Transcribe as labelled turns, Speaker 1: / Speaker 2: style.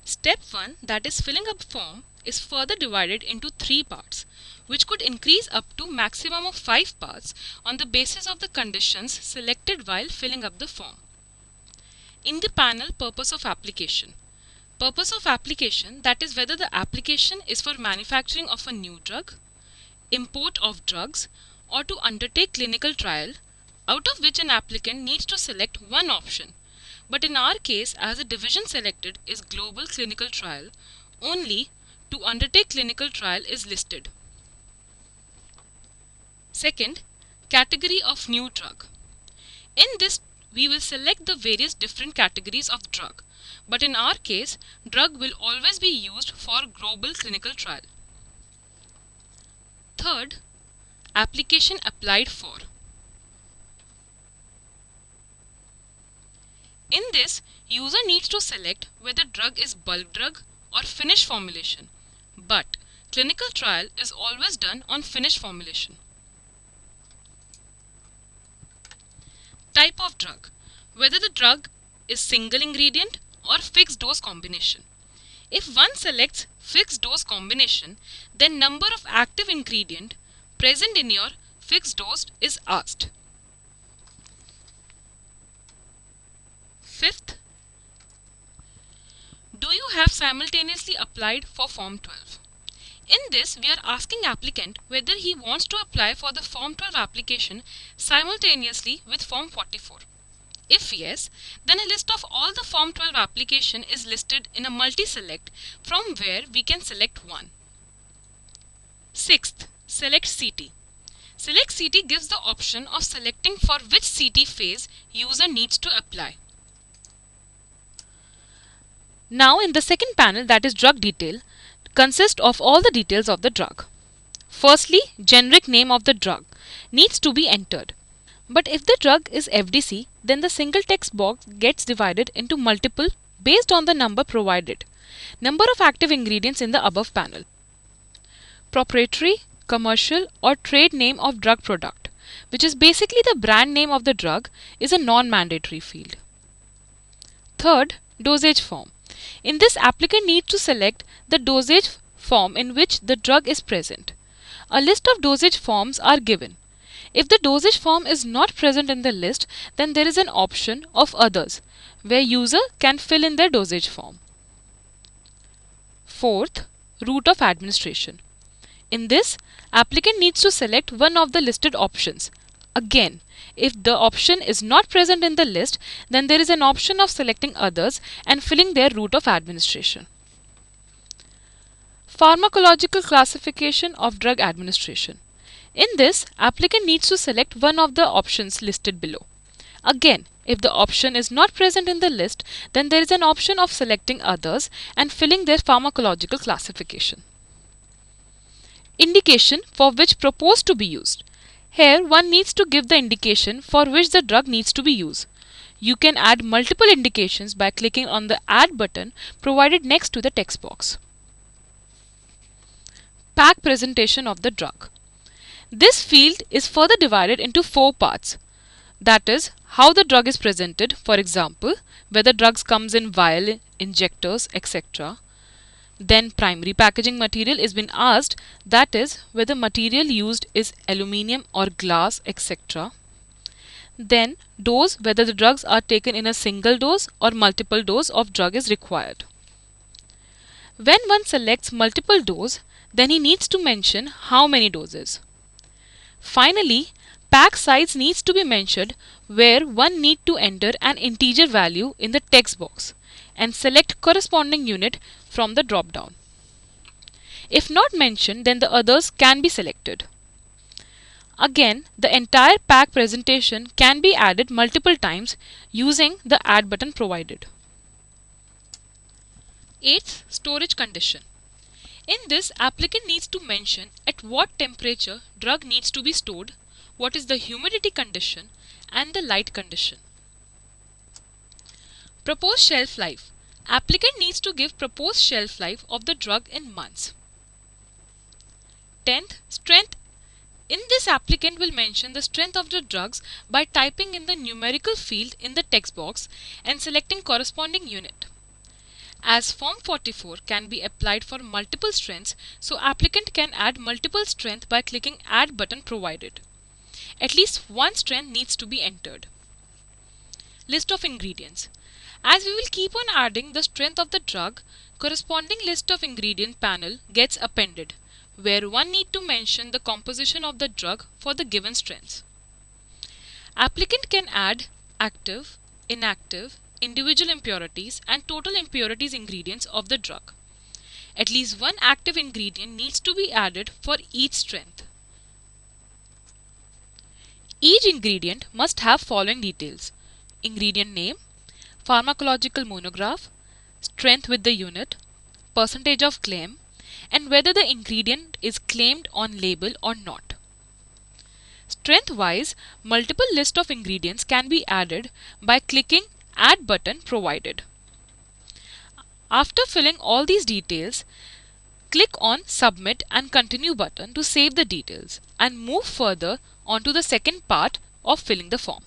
Speaker 1: Step 1, that is filling up form, is further divided into 3 parts, which could increase up to maximum of 5 parts on the basis of the conditions selected while filling up the form. In the panel, purpose of application. Purpose of application, that is whether the application is for manufacturing of a new drug, import of drugs, or to undertake clinical trial, out of which an applicant needs to select one option. But in our case, as the division selected is global clinical trial, only to undertake clinical trial is listed. Second, category of new drug. In this, we will select the various different categories of drug, but in our case, drug will always be used for global clinical trial. Third, application applied for. In this, user needs to select whether drug is bulk drug or finished formulation, but clinical trial is always done on finished formulation. Type of drug, whether the drug is single ingredient or fixed dose combination. If one selects fixed dose combination, then number of active ingredient present in your fixed dose is asked. Fifth, do you have simultaneously applied for Form 12? In this, we are asking applicant whether he wants to apply for the Form 12 application simultaneously with Form 44. If yes, then a list of all the Form 12 application is listed in a multi-select from where we can select one. Sixth, select CT. Select CT gives the option of selecting for which CT phase user needs to apply. Now in the second panel, that is drug detail, consists of all the details of the drug. Firstly, generic name of the drug needs to be entered. But if the drug is FDC, then the single text box gets divided into multiple based on the number provided. Number of active ingredients in the above panel. Proprietary, commercial or trade name of drug product, which is basically the brand name of the drug, is a non-mandatory field. Third, dosage form. In this, applicant needs to select the dosage form in which the drug is present. A list of dosage forms are given. If the dosage form is not present in the list, then there is an option of others, where user can fill in their dosage form. Fourth, route of administration. In this, applicant needs to select one of the listed options. Again, if the option is not present in the list, then there is an option of selecting others and filling their route of administration. Pharmacological classification of drug administration. In this, applicant needs to select one of the options listed below. Again, if the option is not present in the list, then there is an option of selecting others and filling their pharmacological classification. Indication for which proposed to be used. Here, one needs to give the indication for which the drug needs to be used. You can add multiple indications by clicking on the Add button provided next to the text box. Pack presentation of the drug. This field is further divided into 4 parts. That is, how the drug is presented, for example, whether drugs comes in vial, injectors, etc. Then primary packaging material is been asked, that is, whether material used is aluminium or glass, etc. Then dose, whether the drugs are taken in a single dose or multiple dose of drug is required. When one selects multiple dose, then he needs to mention how many doses. Finally, pack size needs to be mentioned, where one need to enter an integer value in the text box and select corresponding unit from the drop down. If not mentioned, then the others can be selected. Again, the entire pack presentation can be added multiple times using the Add button provided. 8th, storage condition. In this, applicant needs to mention at what temperature drug needs to be stored, what is the humidity condition and the light condition. Proposed shelf life. Applicant needs to give proposed shelf life of the drug in months. 10th, strength. In this, applicant will mention the strength of the drugs by typing in the numerical field in the text box and selecting corresponding unit. As Form 44 can be applied for multiple strengths, so applicant can add multiple strength by clicking Add button provided. At least one strength needs to be entered. List of ingredients. As we will keep on adding the strength of the drug, corresponding list of ingredient panel gets appended, where one need to mention the composition of the drug for the given strengths. Applicant can add active, inactive, individual impurities and total impurities ingredients of the drug. At least one active ingredient needs to be added for each strength. Each ingredient must have following details: ingredient name, pharmacological monograph, strength with the unit, percentage of claim, and whether the ingredient is claimed on label or not. Strength-wise, multiple list of ingredients can be added by clicking Add button provided. After filling all these details, click on Submit and Continue button to save the details and move further on to the second part of filling the form.